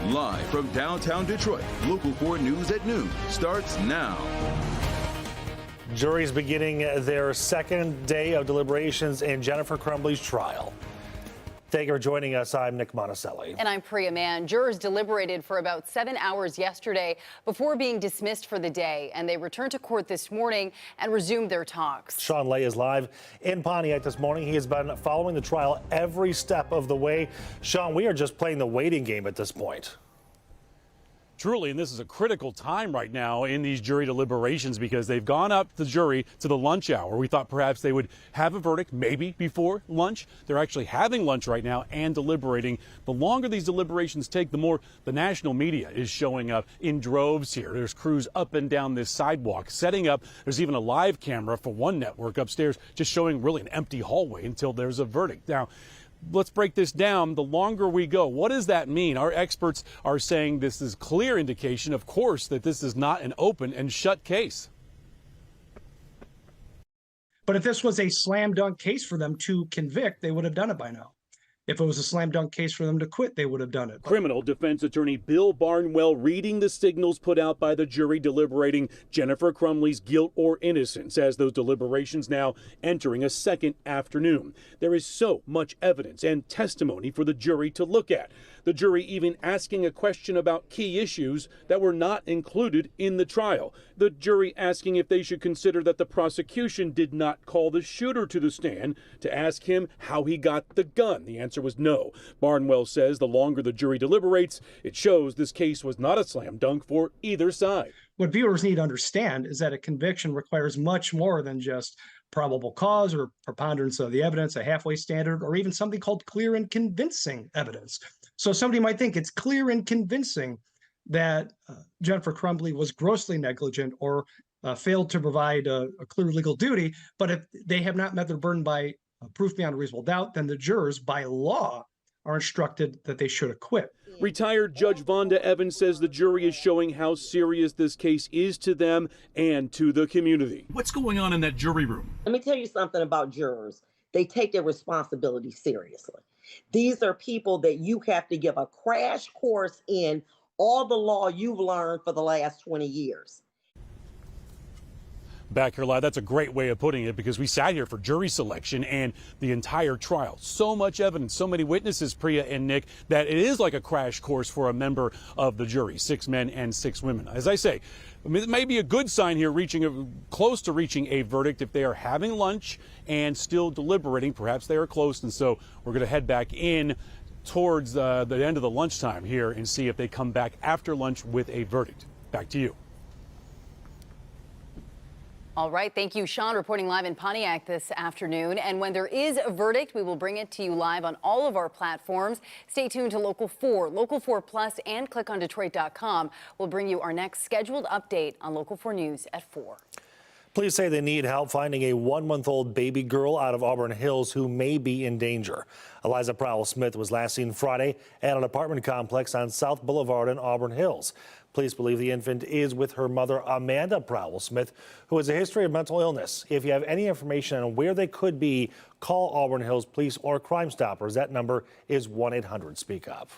Live from downtown Detroit, Local 4 News at noon starts now. Jury's beginning their second day of deliberations in Jennifer Crumbley's trial. Thank you for joining us. I'm Nick Monticelli. And I'm Priya Mann. Jurors deliberated for about 7 hours yesterday before being dismissed for the day, and they returned to court this morning and resumed their talks. Sean Lay is live in Pontiac this morning. He has been following the trial every step of the way. Sean, we are just playing the waiting game at this point. Truly, and this is a critical time right now in these jury deliberations because they've gone up the jury to the lunch hour. We thought perhaps they would have a verdict maybe before lunch. They're actually having lunch right now and deliberating. The longer these deliberations take, the more the national media is showing up in droves here. There's crews up and down this sidewalk setting up. There's even a live camera for one network upstairs just showing really an empty hallway until there's a verdict. Now, let's break this down. The longer we go, what does that mean? Our experts are saying this is clear indication, of course, that this is not an open and shut case. But if this was a slam dunk case for them to convict, they would have done it by now. If it was a slam dunk case for them to quit, they would have done it. Criminal defense attorney Bill Barnwell reading the signals put out by the jury deliberating Jennifer Crumbley's guilt or innocence as those deliberations now entering a second afternoon. There is so much evidence and testimony for the jury to look at. The jury even asking a question about key issues that were not included in the trial. The jury asking if they should consider that the prosecution did not call the shooter to the stand to ask him how he got the gun. The answer was no. Barnwell says the longer the jury deliberates, it shows this case was not a slam dunk for either side. What viewers need to understand is that a conviction requires much more than just probable cause or preponderance of the evidence, a halfway standard, or even something called clear and convincing evidence. So somebody might think it's clear and convincing that Jennifer Crumbley was grossly negligent or failed to provide a clear legal duty, but if they have not met their burden by proof beyond a reasonable doubt, then the jurors, by law, are instructed that they should acquit. Retired Judge Vonda Evans says the jury is showing how serious this case is to them and to the community. What's going on in that jury room? Let me tell you something about jurors. They take their responsibility seriously. These are people that you have to give a crash course in all the law you've learned for the last 20 years. Back here live, that's a great way of putting it because we sat here for jury selection and the entire trial. So much evidence, so many witnesses, Priya and Nick, that it is like a crash course for a member of the jury, 6 men and 6 women. As I say, it may be a good sign here close to reaching a verdict if they are having lunch and still deliberating. Perhaps they are close, and so we're going to head back in towards the end of the lunchtime here and see if they come back after lunch with a verdict. Back to you. All right. Thank you, Sean, reporting live in Pontiac this afternoon. And when there is a verdict, we will bring it to you live on all of our platforms. Stay tuned to Local 4, Local 4 Plus, and clickondetroit.com. We'll bring you our next scheduled update on Local 4 News at 4. Police say they need help finding a 1-month-old baby girl out of Auburn Hills who may be in danger. Eliza Prowell-Smith was last seen Friday at an apartment complex on South Boulevard in Auburn Hills. Police believe the infant is with her mother, Amanda Prowell-Smith, who has a history of mental illness. If you have any information on where they could be, call Auburn Hills Police or Crime Stoppers. That number is 1-800-SPEAK-UP.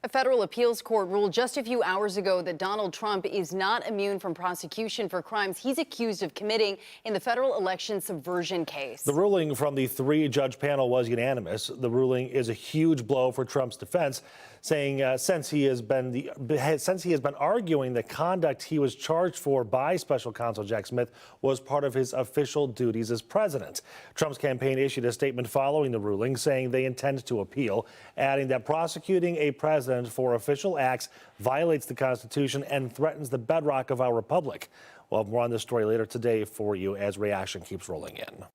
A federal appeals court ruled just a few hours ago that Donald Trump is not immune from prosecution for crimes he's accused of committing in the federal election subversion case. The ruling from the 3-judge panel was unanimous. The ruling is a huge blow for Trump's defense, saying since he has been arguing the conduct he was charged for by special counsel Jack Smith was part of his official duties as president. Trump's campaign issued a statement following the ruling saying they intend to appeal, adding that prosecuting a president for official acts violates the Constitution and threatens the bedrock of our republic. We'll have more on this story later today for you as reaction keeps rolling in.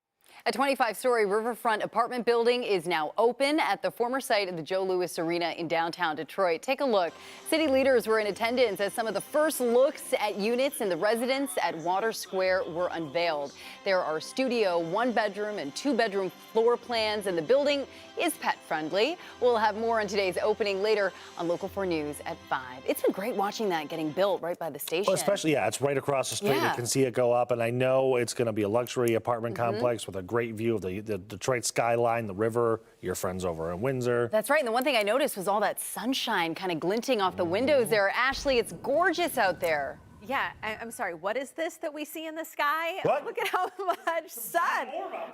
A 25-story riverfront apartment building is now open at the former site of the Joe Louis Arena in downtown Detroit. Take a look. City leaders were in attendance as some of the first looks at units in the residence at Water Square were unveiled. There are studio, 1-bedroom and 2-bedroom floor plans, and the building is pet-friendly. We'll have more on today's opening later on Local 4 News at 5. It's been great watching that getting built right by the station. Well, especially, yeah, it's right across the street. Yeah. You can see it go up, and I know it's going to be a luxury apartment complex with a great view of the Detroit skyline, the river, your friends over in Windsor. That's right. And the one thing I noticed was all that sunshine kind of glinting off the windows there. Ashley, it's gorgeous out there. Yeah, I'm sorry, what is this that we see in the sky? What? Look at how much sun.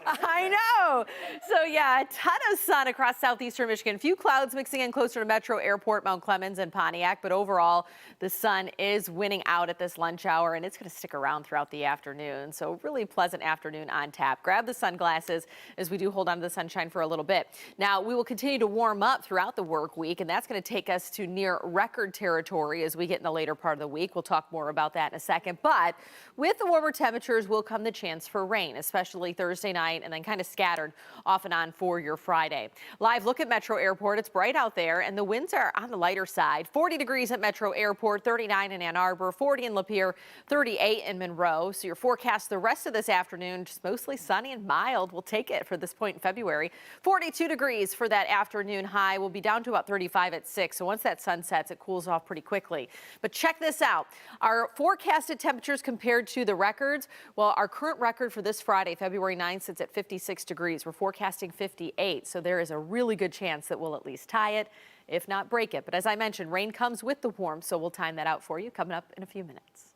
I know. So yeah, a ton of sun across southeastern Michigan. A few clouds mixing in closer to Metro Airport, Mount Clemens, and Pontiac. But overall, the sun is winning out at this lunch hour, and it's going to stick around throughout the afternoon. So really pleasant afternoon on tap. Grab the sunglasses as we do hold on to the sunshine for a little bit. Now, we will continue to warm up throughout the work week, and that's going to take us to near record territory as we get in the later part of the week. We'll talk more about that in a second. But with the warmer temperatures will come the chance for rain, especially Thursday night, and then kind of scattered off and on for your Friday. Live look at Metro Airport. It's bright out there, and the winds are on the lighter side. 40 degrees at Metro Airport, 39 in Ann Arbor, 40 in Lapeer, 38 in Monroe. So your forecast the rest of this afternoon, just mostly sunny and mild. We'll take it for this point in February. 42 degrees for that afternoon high. We'll be down to about 35 at 6. So once that sun sets, it cools off pretty quickly. But check this out. Our forecasted temperatures compared to the records. Well, our current record for this Friday, February 9th, sits at 56 degrees. We're forecasting 58. So there is a really good chance that we'll at least tie it, if not break it. But as I mentioned, rain comes with the warmth, so we'll time that out for you coming up in a few minutes.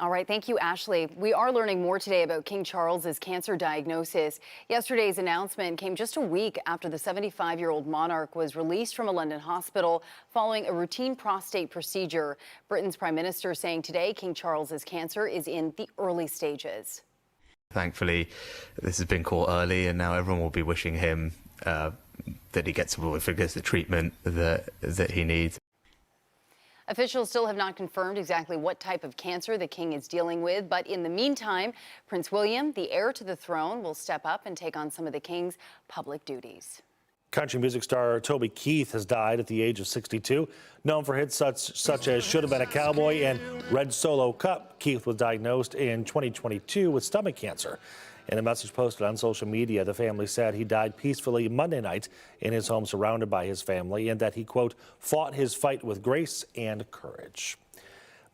All right, thank you, Ashley. We are learning more today about King Charles's cancer diagnosis. Yesterday's announcement came just a week after the 75-year-old monarch was released from a London hospital following a routine prostate procedure. Britain's prime minister saying today King Charles's cancer is in the early stages. Thankfully, this has been caught early, and now everyone will be wishing him that he gets the treatment that he needs. Officials still have not confirmed exactly what type of cancer the king is dealing with, but in the meantime, Prince William, the heir to the throne, will step up and take on some of the king's public duties. Country music star Toby Keith has died at the age of 62. Known for hits such as Should Have Been a Cowboy and Red Solo Cup, Keith was diagnosed in 2022 with stomach cancer. In a message posted on social media, the family said he died peacefully Monday night in his home surrounded by his family, and that he, quote, fought his fight with grace and courage.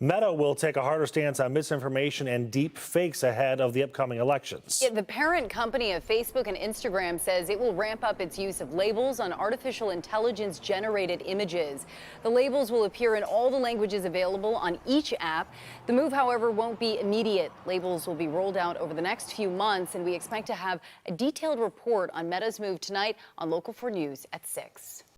Meta will take a harder stance on misinformation and deep fakes ahead of the upcoming elections. The parent company of Facebook and Instagram says it will ramp up its use of labels on artificial intelligence generated images. The labels will appear in all the languages available on each app. The move, however, won't be immediate. Labels will be rolled out over the next few months, and we expect to have a detailed report on Meta's move tonight on Local 4 News at 6.